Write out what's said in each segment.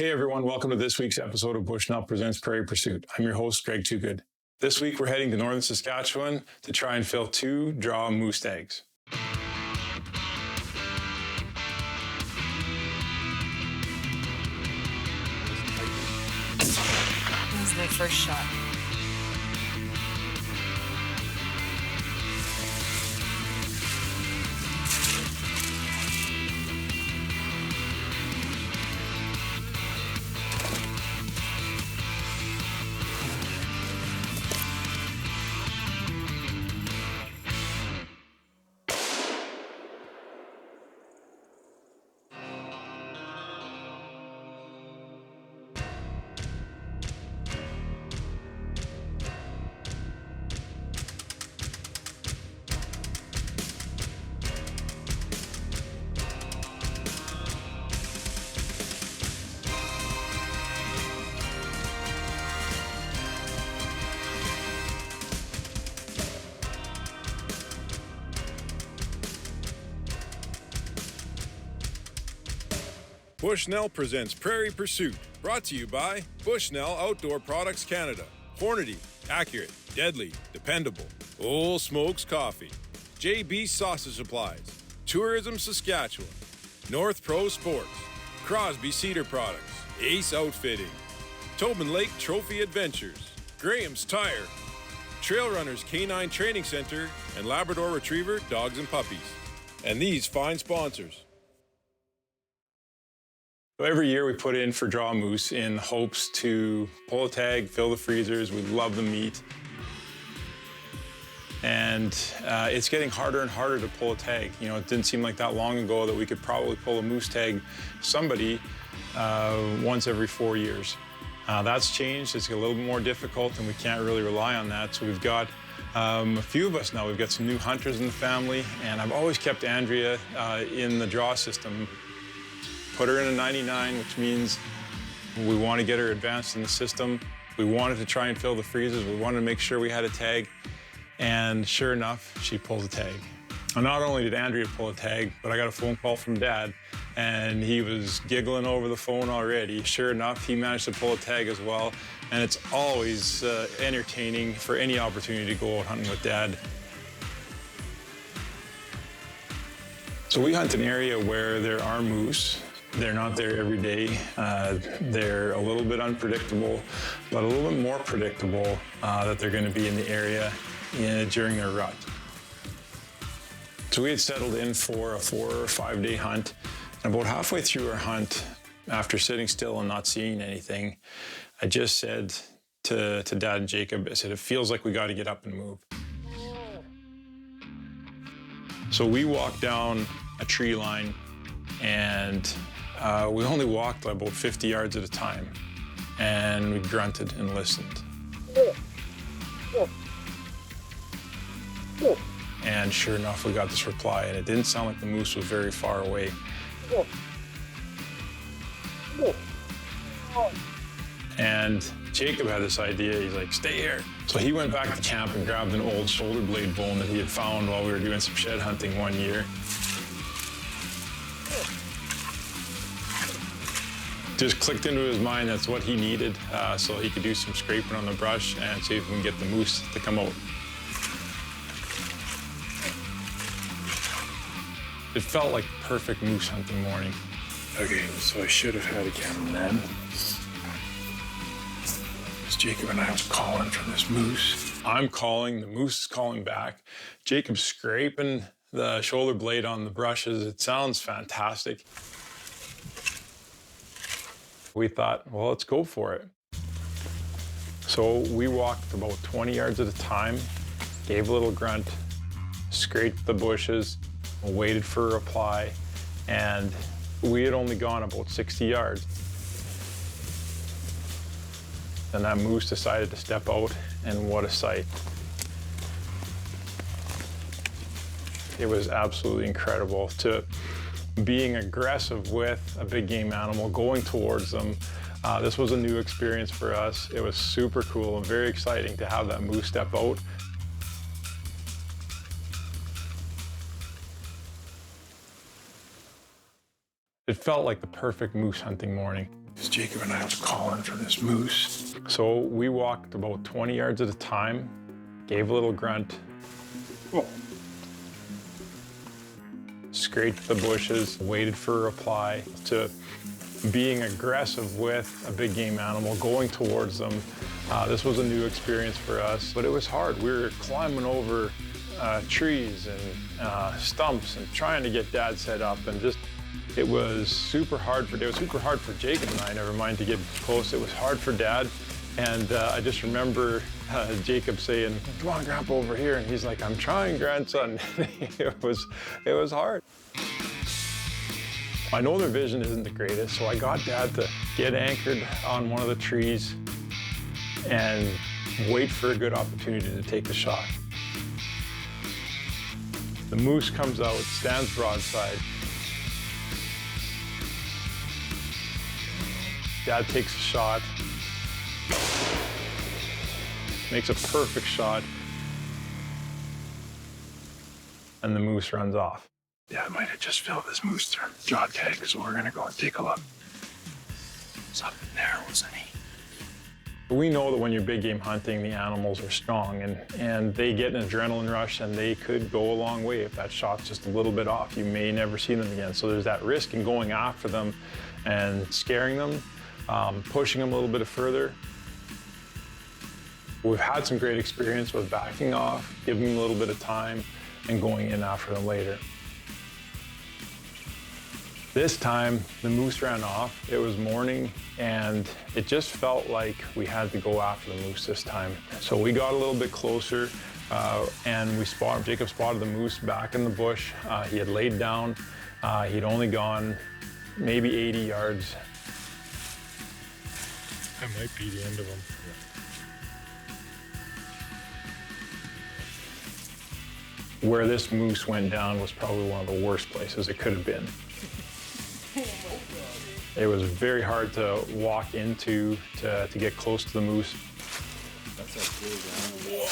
Hey everyone, welcome to this week's episode of Bushnell Presents Prairie Pursuit. I'm your host, Greg Toogood. This week we're heading to northern Saskatchewan to try and fill 2 draw moose tags. This is their first shot. Bushnell presents Prairie Pursuit, brought to you by Bushnell Outdoor Products Canada, Hornady, Accurate, Deadly, Dependable, Old Smokes Coffee, JB Sausage Supplies, Tourism Saskatchewan, North Pro Sports, Crosby Cedar Products, Ace Outfitting, Tobin Lake Trophy Adventures, Graham's Tire, Trail Runners Canine Training Center, and Labrador Retriever Dogs and Puppies, and these fine sponsors. So every year we put in for draw moose in hopes to pull a tag, fill the freezers. We love the meat. And it's getting harder and harder to pull a tag. You know, it didn't seem like that long ago that we could probably pull a moose tag somebody once every 4 years. That's changed. It's a little bit more difficult and we can't really rely on that. So we've got a few of us now. We've got some new hunters in the family, and I've always kept Andrea in the draw system. Put her in a 99, which means we want to get her advanced in the system. We wanted to try and fill the freezers. We wanted to make sure we had a tag. And sure enough, she pulled a tag. And not only did Andrea pull a tag, but I got a phone call from Dad, and he was giggling over the phone already. Sure enough, he managed to pull a tag as well. And it's always entertaining for any opportunity to go out hunting with Dad. So we hunt an area where there are moose. They're not there every day. They're a little bit unpredictable, but a little bit more predictable that they're going to be in the area during their rut. So we had settled in for a 4 or 5 day hunt. And about halfway through our hunt, after sitting still and not seeing anything, I just said to Dad and Jacob, I said, it feels like we got to get up and move. So we walked down a tree line, and we only walked about 50 yards at a time, and we grunted and listened. And sure enough, we got this reply, and it didn't sound like the moose was very far away. And Jacob had this idea. He's like, stay here. So he went back to camp and grabbed an old shoulder blade bone that he had found while we were doing some shed hunting one year. Just clicked into his mind that's what he needed so he could do some scraping on the brush and see if we can get the moose to come out. It felt like perfect moose hunting morning. Okay, so I should have had a camera then. Jacob and I was calling for this moose. I'm calling, the moose is calling back. Jacob's scraping the shoulder blade on the brushes. It sounds fantastic. We thought, well, let's go for it. So we walked about 20 yards at a time, gave a little grunt, scraped the bushes, waited for a reply, and we had only gone about 60 yards. And that moose decided to step out, and what a sight. It was absolutely incredible to being aggressive with a big game animal, going towards them. This was a new experience for us. It was super cool and very exciting to have that moose step out. It felt like the perfect moose hunting morning. Jacob and I was calling for this moose. So we walked about 20 yards at a time, gave a little grunt, scraped the bushes, waited for a reply, to being aggressive with a big game animal, going towards them. This was a new experience for us, but it was hard. We were climbing over trees and stumps and trying to get Dad set up, and just it was super hard for Dad. It was super hard for Jacob and I, never mind to get close. It was hard for Dad, and I just remember Jacob saying, "Come on, Grandpa, over here," and he's like, "I'm trying, grandson." It was hard. I know their vision isn't the greatest, so I got Dad to get anchored on one of the trees and wait for a good opportunity to take the shot. The moose comes out, stands broadside. Dad takes a shot, makes a perfect shot, and the moose runs off. Dad might have just filled this moose their jaw tag, so we're gonna go and take a look. He's up in there, wasn't he? We know that when you're big game hunting, the animals are strong, and they get an adrenaline rush, and they could go a long way. If that shot's just a little bit off, you may never see them again. So there's that risk in going after them and scaring them, pushing them a little bit further. We've had some great experience with backing off, giving them a little bit of time, and going in after them later. This time, the moose ran off. It was morning, and it just felt like we had to go after the moose this time. So we got a little bit closer, and Jacob spotted the moose back in the bush. He had laid down. He'd only gone maybe 80 yards. That might be the end of him. Where this moose went down was probably one of the worst places it could have been. It was very hard to walk into to get close to the moose. That's a big animal.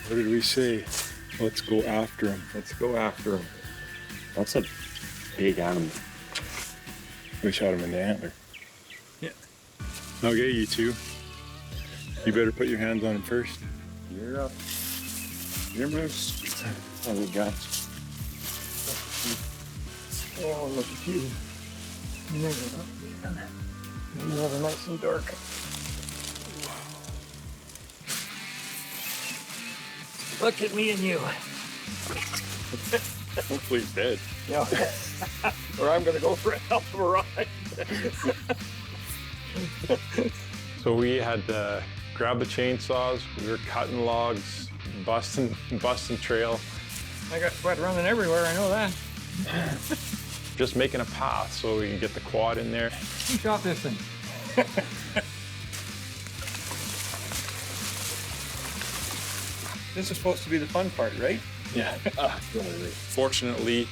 What did we say? Let's go after him. Let's go after him. That's a big animal. We shot him in the antler. Yeah. Okay, you two. You better put your hands on him first. You're up. Your moose. What we got? Oh, look at you. You are nice and dark. Look at me and you. Hopefully he's dead. Yeah. Or I'm gonna go for a hell of a ride. So we had grabbed the chainsaws. We were cutting logs, busting trail. I got sweat running everywhere, I know that. Just making a path so we can get the quad in there. Who shot this thing? This is supposed to be the fun part, right? Yeah. Fortunately,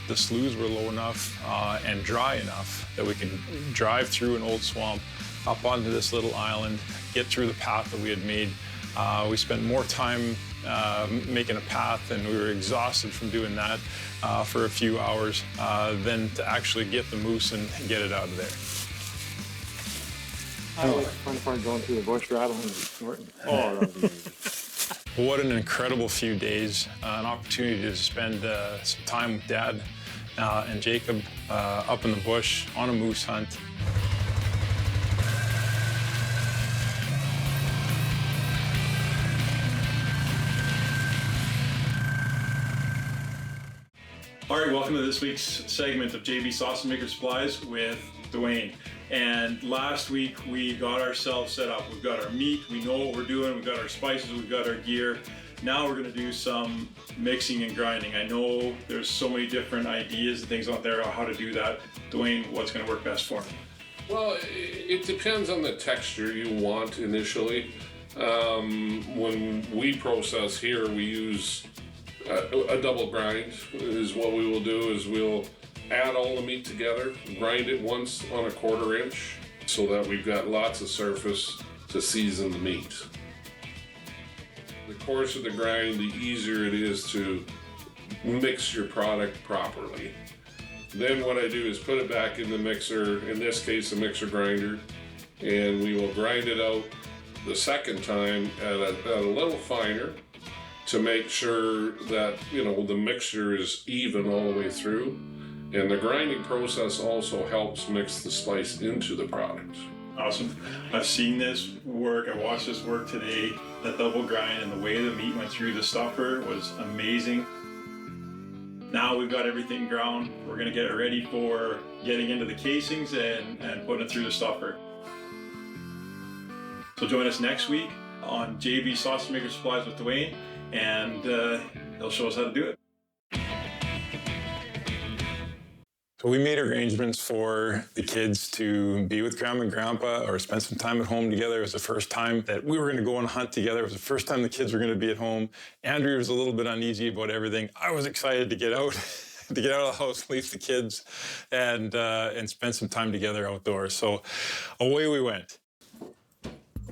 the sloughs were low enough and dry enough that we could drive through an old swamp up onto this little island, get through the path that we had made. We spent more time making a path, and we were exhausted from doing that for a few hours than to actually get the moose and get it out of there. I like the fun part going through the bush rattling and snorting. Oh, that'd be amazing. What an incredible few days, an opportunity to spend some time with Dad and Jacob up in the bush on a moose hunt. All right, welcome to this week's segment of JB Sausage Maker Supplies with Dwayne. And last week we got ourselves set up. We've got our meat, we know what we're doing, we've got our spices, we've got our gear. Now we're gonna do some mixing and grinding. I know there's so many different ideas and things out there on how to do that. Dwayne, what's gonna work best for me? Well, it depends on the texture you want initially. When we process here, we use a double grind is what we will do. Is we'll add all the meat together, grind it once on a 1/4 inch so that we've got lots of surface to season the meat. The coarser the grind, the easier it is to mix your product properly. Then what I do is put it back in the mixer, in this case a mixer grinder, and we will grind it out the second time at a little finer to make sure that, you know, the mixture is even all the way through. And the grinding process also helps mix the spice into the product. Awesome. I've seen this work. I watched this work today. The double grind and the way the meat went through the stuffer was amazing. Now we've got everything ground. We're gonna get it ready for getting into the casings and putting it through the stuffer. So join us next week on JV Sausage Maker Supplies with Dwayne, and he'll show us how to do it. So we made arrangements for the kids to be with Grandma and Grandpa or spend some time at home together. It was the first time that we were going to go on a hunt together. It was the first time the kids were going to be at home. Andrea was a little bit uneasy about everything. I was excited to get out, to get out of the house, leave the kids, and spend some time together outdoors. So away we went.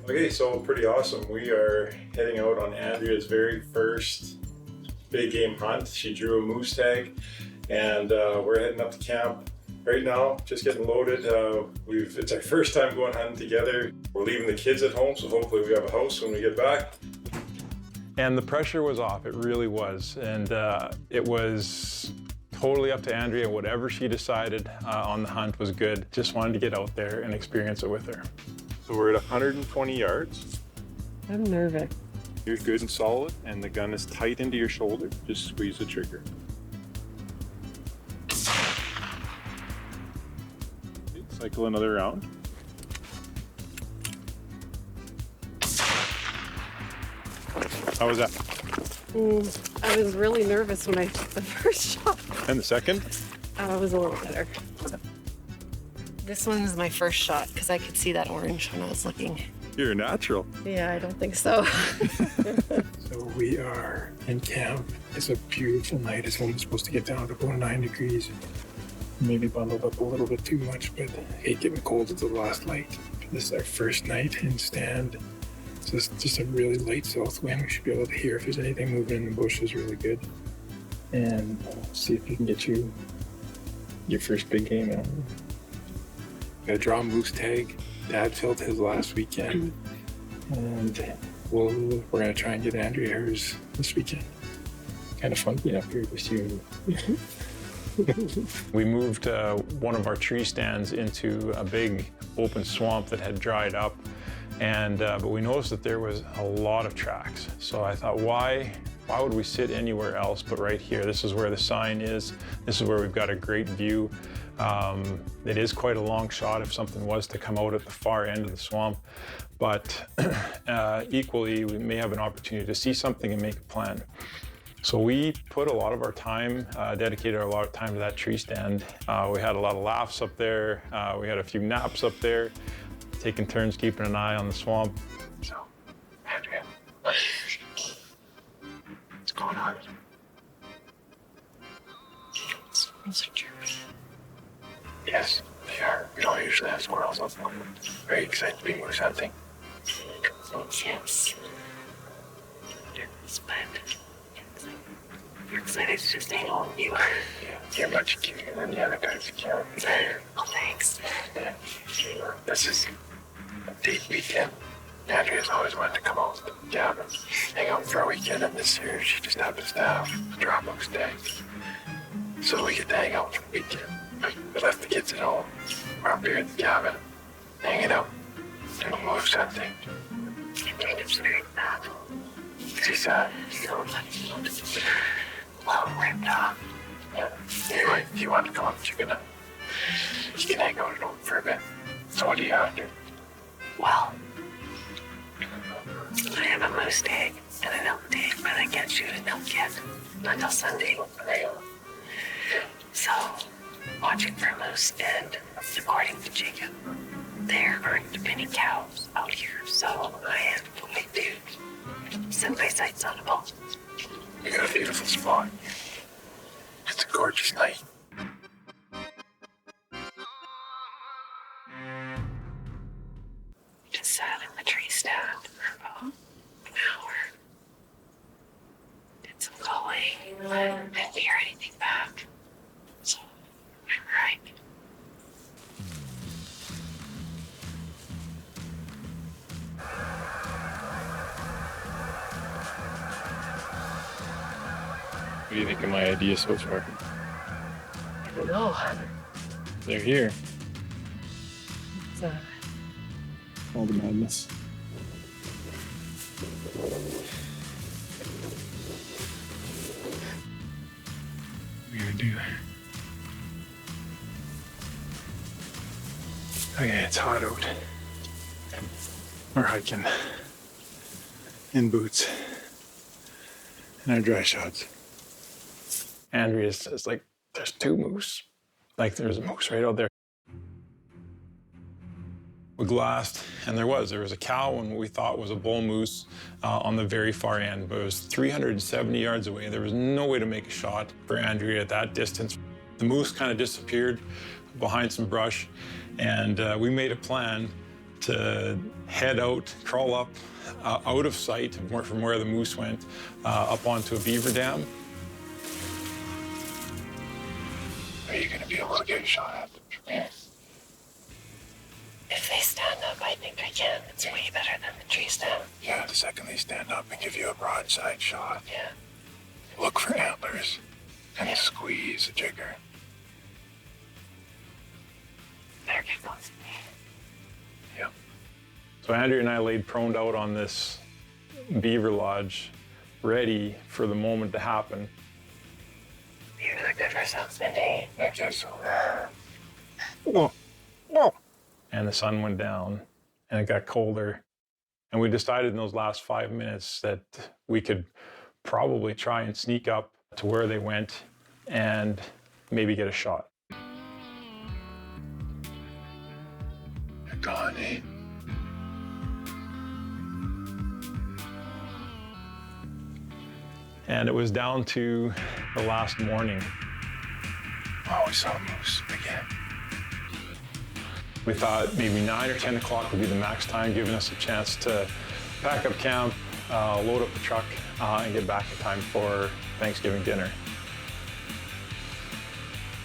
Okay, so pretty awesome. We are heading out on Andrea's very first big game hunt. She drew a moose tag. And we're heading up to camp right now, just getting loaded. It's our first time going hunting together. We're leaving the kids at home, so hopefully we have a house when we get back. And the pressure was off, it really was. And it was totally up to Andrea. Whatever she decided on the hunt was good. Just wanted to get out there and experience it with her. So we're at 120 yards. I'm nervous. You're good and solid, and the gun is tight into your shoulder. Just squeeze the trigger. Cycle another round. How was that? I was really nervous when I took the first shot. And the second? I was a little better. This one's my first shot because I could see that orange when I was looking. You're a natural. Yeah, I don't think so. So we are in camp. It's a beautiful night. It's only supposed to get down to about 9 degrees. Maybe bundled up a little bit too much, but I hate getting cold at the last light. This is our first night in stand. So it's just a really light south wind. We should be able to hear if there's anything moving in the bushes really good. And see if you can get your first big game out. Gotta draw a moose tag. Dad filled his last weekend. And we're gonna try and get Andrea hers this weekend. Kind of fun being up here with you. We moved one of our tree stands into a big open swamp that had dried up, but we noticed that there was a lot of tracks. So I thought, why would we sit anywhere else but right here? This is where the sign is. This is where we've got a great view. It is quite a long shot if something was to come out at the far end of the swamp, but equally, we may have an opportunity to see something and make a plan. So we put a lot of our time, dedicated a lot of time to that tree stand. We had a lot of laughs up there. We had a few naps up there, taking turns keeping an eye on the swamp. So, Andrea, what's going on? Squirrels are chirping. Yes, they are. We don't usually have squirrels up. Very excited to be moose hunting. Yes. Nervous, but we're excited to just hang on with you. Yeah, you're much cuter than the other guys cute. Oh, thanks. Yeah. This is a date weekend. Andrea's always wanted to come out to the cabin, hang out for a weekend, and this year she just happens to have a drop moose tag. So we get to hang out for the weekend. We left the kids at home. We're up here at the cabin, hanging out, doing moose hunting. It's very bad. She's sad. So well ripped off. Yeah. Anyway, if you want to come up, you can hang out at home for a bit. So what do you have to do? Well, I have a moose tag and an elk tag, but I can't shoot an elk yet until Sunday. So, watching for moose, and according to Jacob, there aren't many cows out here, so I have to wait to set my sights on a bull. You got a beautiful spot. It's a gorgeous night. We just sat in the tree stand for about an hour. Did some calling. Didn't hear anything back. So I What do you think of my idea so far? I don't know. They're here. It's, All the madness. What are we gonna do? Okay, it's hot out. We're hiking in boots and our dry shots. Andrea says, like, there's 2 moose. Like, there's a moose right out there. We glassed, and there was a cow and what we thought was a bull moose on the very far end, but it was 370 yards away. There was no way to make a shot for Andrea at that distance. The moose kind of disappeared behind some brush, and we made a plan to head out, crawl up out of sight from where the moose went, up onto a beaver dam. Are you gonna be able to get a shot at them from here? if they stand up, I think I can. It's way better than the tree stand. Yeah, the second they stand up and give you a broadside shot, Yeah. look for antlers and squeeze the trigger. Better get close. Yep. So Andrea and I laid proned out on this beaver lodge, ready for the moment to happen. You're not good for something, eh? I guess so. Whoa. Whoa. And the sun went down and it got colder. And we decided in those last 5 minutes that we could probably try and sneak up to where they went and maybe get a shot. They're gone, eh? And it was down to the last morning. Oh, we saw a moose again. We thought maybe 9 or 10 o'clock would be the max time, giving us a chance to pack up camp, load up the truck, and get back in time for Thanksgiving dinner.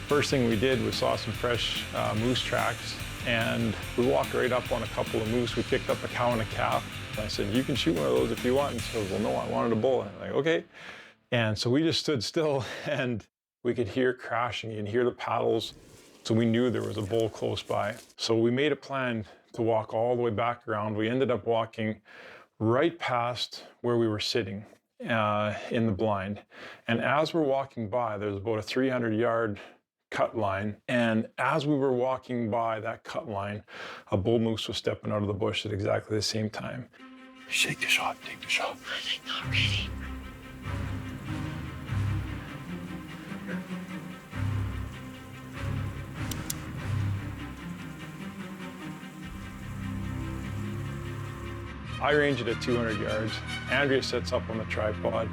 First thing we did was saw some fresh moose tracks, and we walked right up on a couple of moose. We picked up a cow and a calf. I said, "You can shoot one of those if you want." And she goes, "Well, no, I wanted a bull." And I'm like, "Okay." And so we just stood still, and we could hear crashing. You can hear the paddles. So we knew there was a bull close by. So we made a plan to walk all the way back around. We ended up walking right past where we were sitting in the blind. And as we're walking by, there's about a 300-yard cut line. And as we were walking by that cut line, a bull moose was stepping out of the bush at exactly the same time. Shake the shot, take the shot. I'm not ready. I range it at 200 yards. Andrea sets up on the tripod,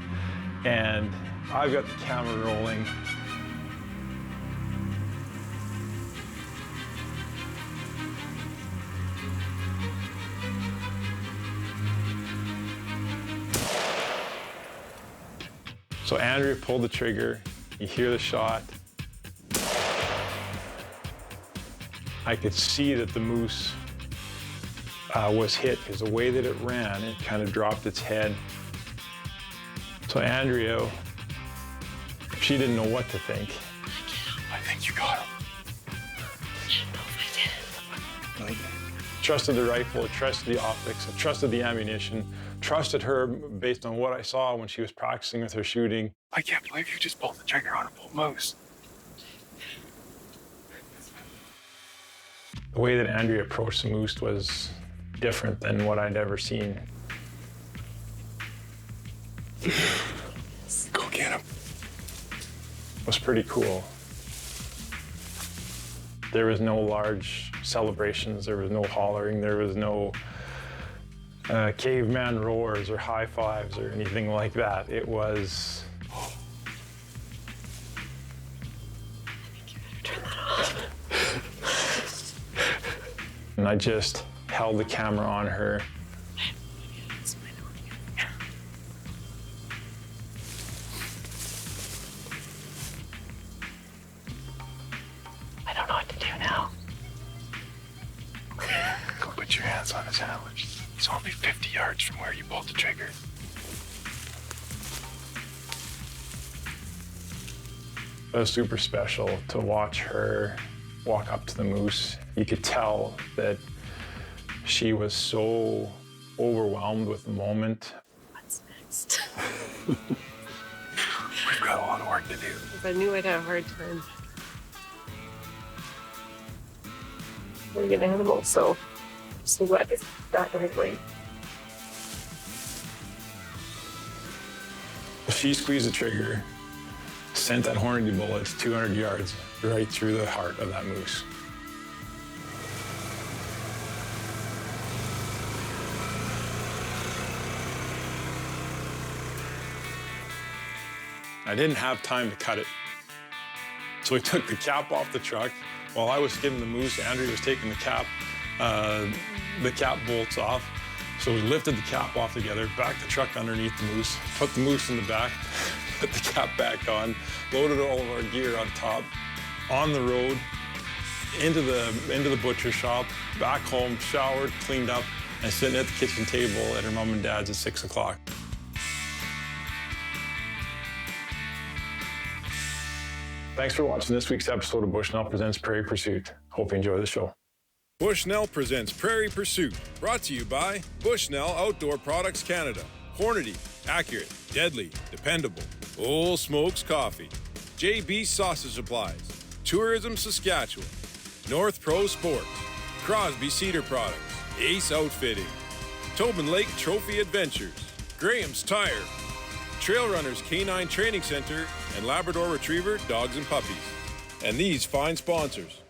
and I've got the camera rolling. So Andrea pulled the trigger, you hear the shot. I could see that the moose was hit because the way that it ran, it kind of dropped its head. So Andrea, she didn't know what to think. I think you got him. I don't know if I did. Trusted the rifle, trusted the optics, I trusted the ammunition, trusted her based on what I saw when she was practicing with her shooting. I can't believe you just pulled the trigger on a bull moose. The way that Andrea approached the moose was different than what I'd ever seen. Go get him. It was pretty cool. There was no large celebrations, there was no hollering, there was no caveman roars or high fives or anything like that. It was... Turn that off. And I just held the camera on her. I don't know what to do now. Go put your hands on his antlers. He's only 50 yards from where you pulled the trigger. It was super special to watch her walk up to the moose. You could tell that she was so overwhelmed with the moment. What's next? We've got a lot of work to do. I knew I'd have a hard time. We're getting animals, so see what is that going to bring. She squeezed the trigger, sent that hornady bullet 200 yards right through the heart of that moose. I didn't have time to cut it. So I took the cap off the truck. While I was skinning the moose, Andrea was taking the cap bolts off. So we lifted the cap off together, backed the truck underneath the moose, put the moose in the back, put the cap back on, loaded all of our gear on top, on the road, into the butcher shop, back home, showered, cleaned up, and sitting at the kitchen table at her mom and dad's at 6 o'clock. Thanks for watching this week's episode of Bushnell Presents Prairie Pursuit. Hope you enjoy the show. Bushnell presents Prairie Pursuit, brought to you by Bushnell Outdoor Products Canada, Hornady, accurate, deadly, dependable, Old Smokes Coffee, JB Sausage Supplies, Tourism Saskatchewan, North Pro Sports, Crosby Cedar Products, Ace Outfitting, Tobin Lake Trophy Adventures, Graham's Tire, Trail Runners Canine Training Center, and Labrador Retriever Dogs and Puppies. And these fine sponsors: